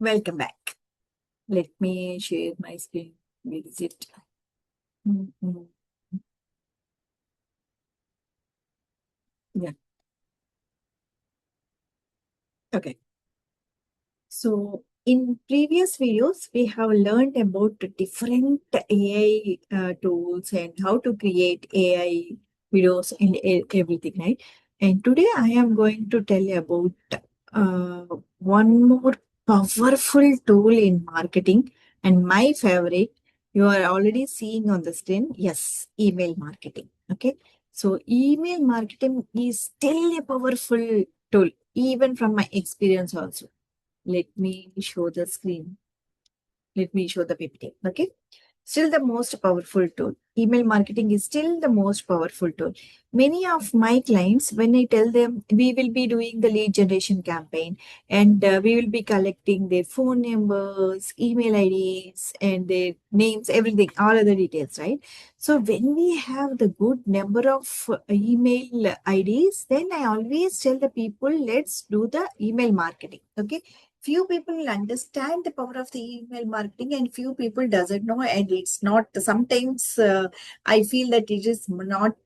Welcome back. Let me share my screen. Where is it? Mhm. Yeah. Okay. So in previous videos, we have learned about the different AI tools and how to create AI videos and everything, right? And today I am going to tell you about one more powerful tool in marketing and my favorite. You are already seeing on the screen. Yes, email marketing. Okay. So email marketing is still a powerful tool, even from my experience also. Let me show the screen. Let me show the PPT. Okay. Still the most powerful tool. Email marketing is still the most powerful tool. Many of my clients, when I tell them we will be doing the lead generation campaign and we will be collecting their phone numbers, email IDs, and their names, everything, all other details, right? So when we have the good number of email IDs, then I always tell the people, let's do the email marketing. Okay. Few people will understand the power of the email marketing and few people doesn't know, and it's not sometimes I feel that it is not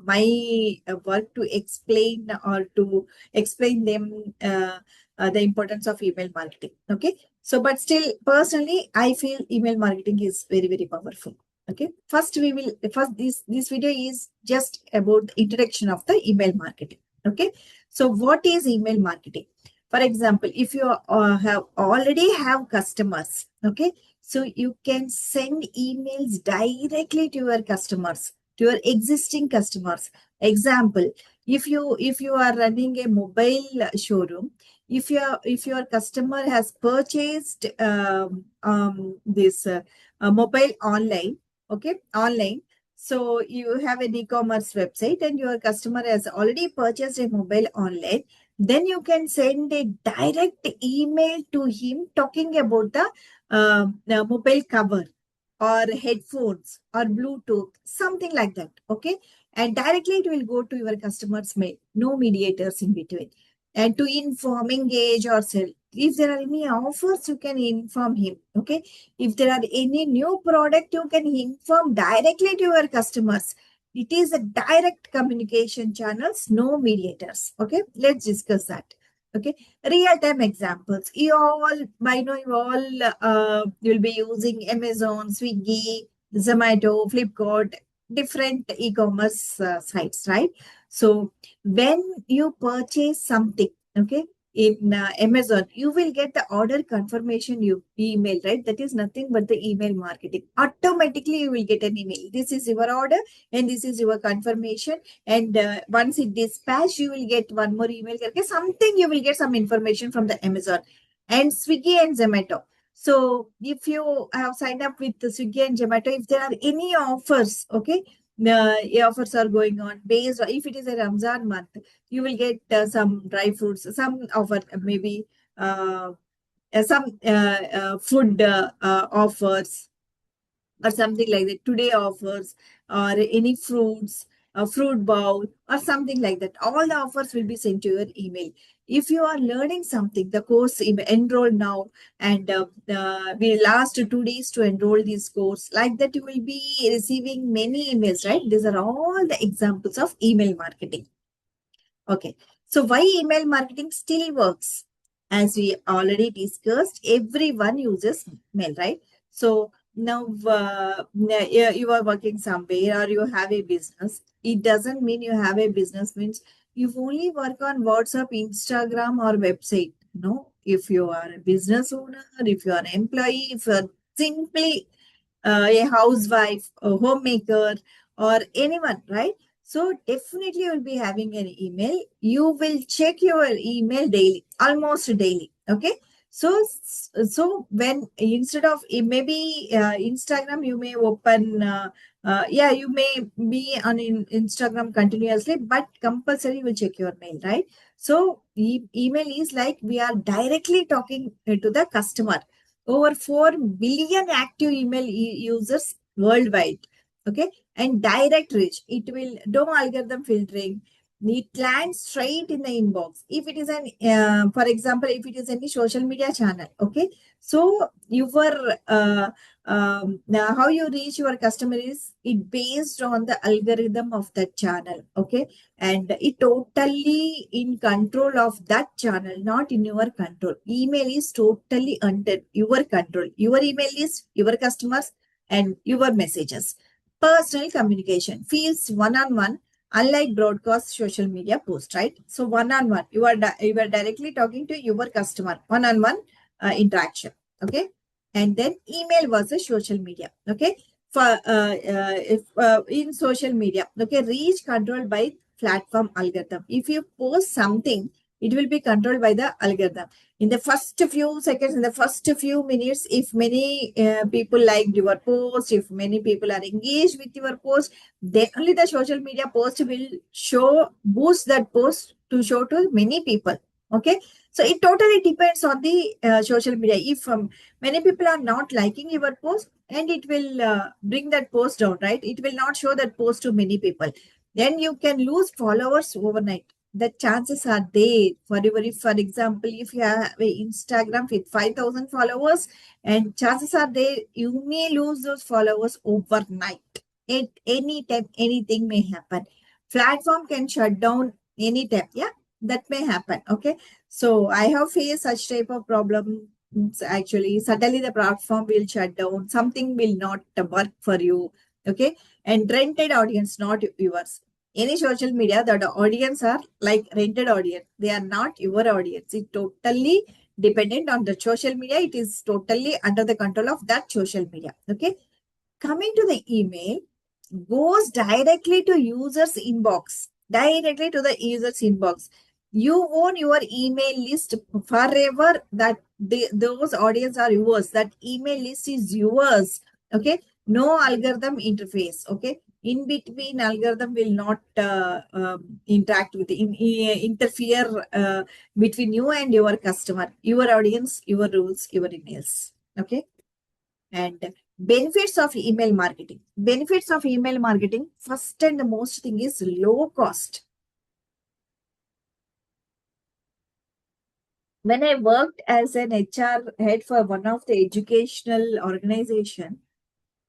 my work to explain or to explain them the importance of email marketing. Okay, so but still personally I feel email marketing is very very powerful. Okay, first this video is just about the introduction of the email marketing. Okay, so what is email marketing? For example, if you have already have customers, okay, so you can send emails directly to your customers, to your existing customers. Example, if you are running a mobile showroom, if your customer has purchased this mobile online, okay, online. So you have an e-commerce website and your customer has already purchased a mobile online, then you can send a direct email to him talking about the mobile cover or headphones or Bluetooth, something like that. Okay. And directly it will go to your customer's mail, no mediators in between. And to inform, engage, or sell. If there are any offers, you can inform him. Okay. If there are any new product, you can inform directly to your customers. It is a direct communication channels, no mediators. Okay, let's discuss that. Okay, real-time examples. You all, by now, you'll be using Amazon, Swiggy, Zomato, Flipkart, different e-commerce sites, right? So when you purchase something, okay, in Amazon, you will get the order confirmation you email, right? That is nothing but the email marketing. Automatically, you will get an email. This is your order and this is your confirmation. And once it dispatch, you will get one more email. Okay, something you will get some information from the Amazon and Swiggy and Zomato. So if you have signed up with the Swiggy and Zomato, if there are any offers, okay, offers are going on based. If it is a Ramzan month, you will get some dry fruits, some offer maybe some food offers or something like that. Today offers or any fruits, a fruit bowl or something like that. All the offers will be sent to your email. If you are learning something, the course enroll now and we last 2 days to enroll this course. Like that, you will be receiving many emails, right? These are all the examples of email marketing. Okay. So why email marketing still works? As we already discussed, everyone uses mail, right? So now you are working somewhere or you have a business. It doesn't mean you have a business means you only work on WhatsApp, Instagram or website. No, if you are a business owner, if you are an employee, if you are simply a housewife, a homemaker, or anyone, right? So definitely you'll be having an email. You will check your email daily, almost daily. Okay. So when instead of maybe Instagram, you may open, yeah, you may be on Instagram continuously, but compulsory you will check your mail, right? So email is like we are directly talking to the customer. Over 4 billion active email users worldwide. Okay. And direct reach. It will no algorithm filtering. It lands straight in the inbox. If it is an, for example, if it is any social media channel, okay. So your now how you reach your customer is it based on the algorithm of that channel, okay, and it totally in control of that channel, not in your control. Email is totally under your control. Your email is your customers and your messages. Personal communication feels one-on-one, unlike broadcast social media post, right? So one-on-one, you are directly talking to your customer, one-on-one interaction, okay. And then email versus social media, okay. For if in social media, okay, reach controlled by platform algorithm. If you post something, it will be controlled by the algorithm. In the first few seconds, in the first few minutes, if many people liked your post, if many people are engaged with your post, then only the social media post will show, boost that post to show to many people, okay. So it totally depends on the social media. If many people are not liking your post, and it will bring that post down, right? It will not show that post to many people. Then you can lose followers overnight. The chances are there for your, if, for example, if you have a Instagram with 5,000 followers, and chances are there you may lose those followers overnight. At any time, anything may happen. Platform can shut down anytime. Yeah, that may happen. Okay. So I have faced such type of problem. Actually, suddenly the platform will shut down. Something will not work for you. Okay. And rented audience, not yours. Any social media, that audience are like rented audience. They are not your audience. It totally dependent on the social media. It is totally under the control of that social media. Okay. Coming to the email, goes directly to user's inbox. Directly to the user's inbox. You own your email list forever. That those audience are yours. That email list is yours. Okay. No algorithm interface. Okay. In between, algorithm will not interact with interfere between you and your customer, your audience, your rules, your emails. Okay. And benefits of email marketing. Benefits of email marketing, first and the most thing is low cost. When I worked as an HR head for one of the educational organization,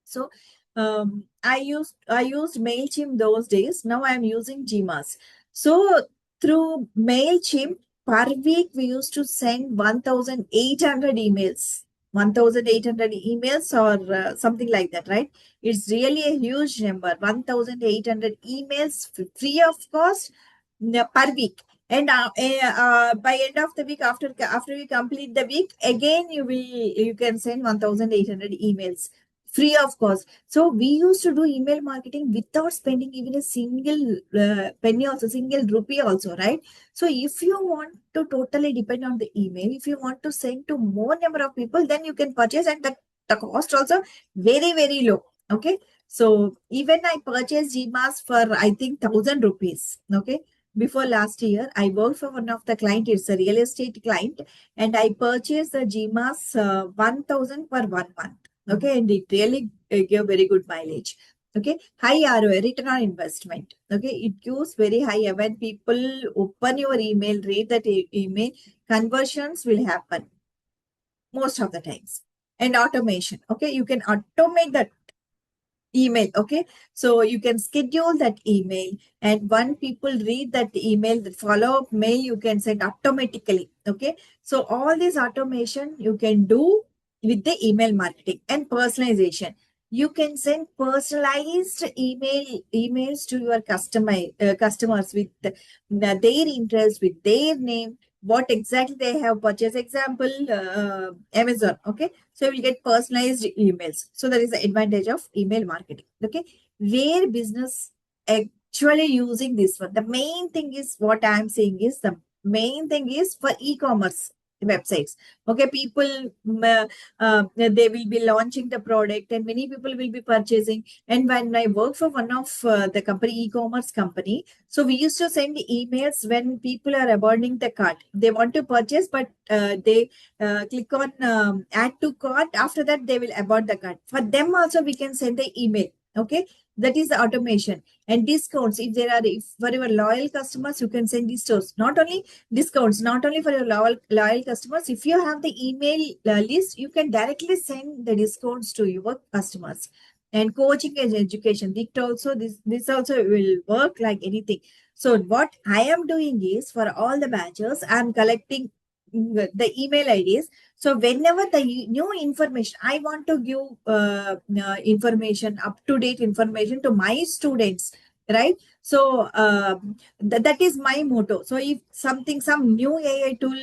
so I used MailChimp those days. Now I'm using Gmail. So through MailChimp per week we used to send 1,800 emails. 1,800 emails or something like that, right? It's really a huge number. 1,800 emails free of cost per week. And by end of the week, after we complete the week, again you can send 1,800 emails free of cost. So we used to do email marketing without spending even a single penny, also single rupee also, right? So if you want to totally depend on the email, if you want to send to more number of people, then you can purchase, and the cost also very, very low. Okay. So even I purchased GMAS for I think 1,000 rupees. Okay. Before last year, I worked for one of the client. It's a real estate client, and I purchased the GMAS 1,000 for 1 month. Okay, and it really gave very good mileage. Okay, high ROI, return on investment. Okay, it gives very high. When people open your email, read that email, conversions will happen most of the times. And automation. Okay, you can automate that email. Okay, so you can schedule that email, and when people read that email, the follow-up mail you can send automatically. Okay, so all this automation you can do with the email marketing. And personalization, you can send personalized emails to your customers with their interest, with their name, what exactly they have purchased. Example, Amazon. Okay, so we'll get personalized emails. So that is the advantage of email marketing. Okay. Where business actually using this one. The main thing is what I'm saying is the main thing is for e-commerce websites. Okay. People, they will be launching the product and many people will be purchasing. And when I work for one of the company, e-commerce company, so we used to send emails when people are abandoning the cart. They want to purchase, but they click on add to cart. After that, they will abort the cart. For them also, we can send the email. Okay. That is the automation. And discounts, if for your loyal customers, you can send discounts. Not only discounts, not only for your loyal customers, if you have the email list, you can directly send the discounts to your customers. And coaching and education, this also will work like anything. So what I am doing is, for all the batches, I'm collecting the email IDs. So whenever the new information, I want to give information, up to date information to my students, right? So that is my motto. So if some new AI tool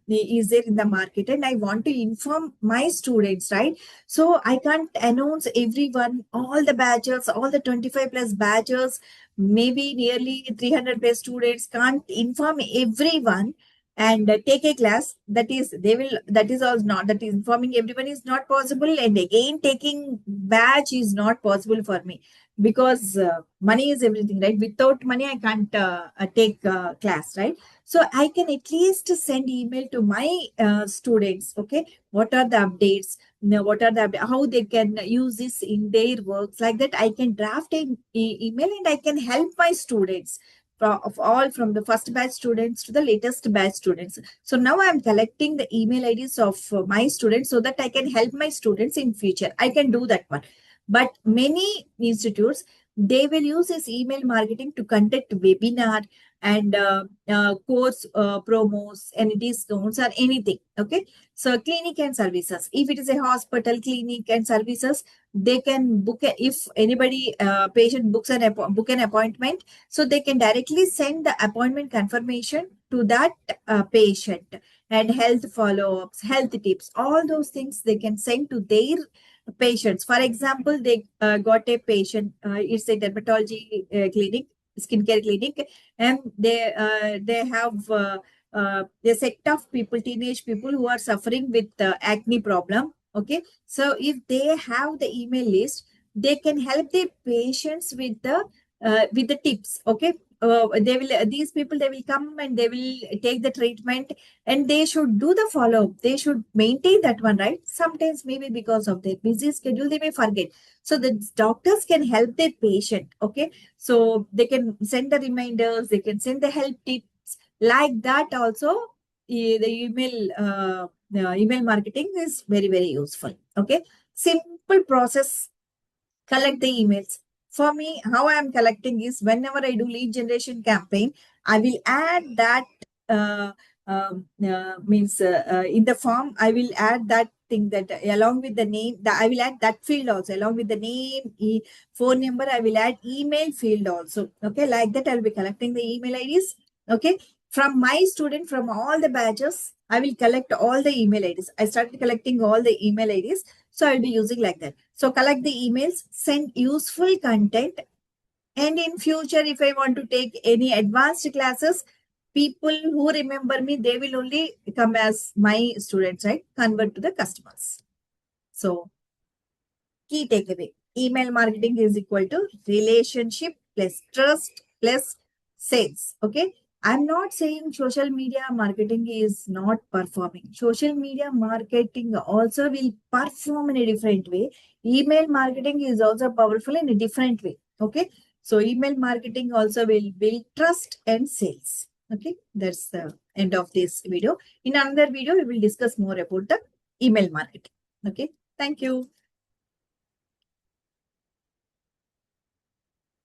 is there in the market, and I want to inform my students, right? So I can't announce everyone, all the batches, all the 25 plus batches, maybe nearly 300 plus students, can't inform everyone and take a class. That is, that is also not, that is informing everyone is not possible, and again taking batch is not possible for me, because money is everything, right? Without money I can't take class, right? So I can at least send email to my students. Okay, what are the updates, what are the how they can use this in their works, like that I can draft an email, and I can help my students, of all, from the first batch students to the latest batch students. So now I'm collecting the email IDs of my students, so that I can help my students in future. I can do that one. But many institutes, they will use this email marketing to conduct webinar and course promos and discounts or anything. Okay. So clinic and services. If it is a hospital, clinic and services, they can book if anybody patient books book an appointment, so they can directly send the appointment confirmation to that patient, and health follow-ups, health tips, all those things they can send to their patients. For example, they got a patient, it's a dermatology clinic, skincare clinic, and they have a set of people, teenage people who are suffering with acne problem. Okay, so if they have the email list, they can help the patients with the tips. Okay, they will these people, they will come and they will take the treatment, and they should do the follow up. They should maintain that one, right? Sometimes maybe because of their busy schedule, they may forget. So the doctors can help their patient. Okay, so they can send the reminders, they can send the help tips, like that also. The email marketing is very, very useful. Okay, simple process. Collect the emails. For me, how I am collecting is, whenever I do lead generation campaign, I will add that means in the form, I will add that thing, that along with the name, that I will add that field also, along with the name, phone number, I will add email field also. Okay, like that I'll be collecting the email IDs. Okay, from my student, from all the batches, I will collect all the email IDs. I started collecting all the email IDs, so I'll be using like that. So collect the emails, send useful content. And in future, if I want to take any advanced classes, people who remember me, they will only come as my students, right? Convert to the customers. So key takeaway, email marketing is equal to relationship plus trust plus sales. Okay. I'm not saying social media marketing is not performing. Social media marketing also will perform in a different way. Email marketing is also powerful in a different way. Okay. So email marketing also will build trust and sales. Okay. That's the end of this video. In another video, we will discuss more about the email marketing. Okay. Thank you.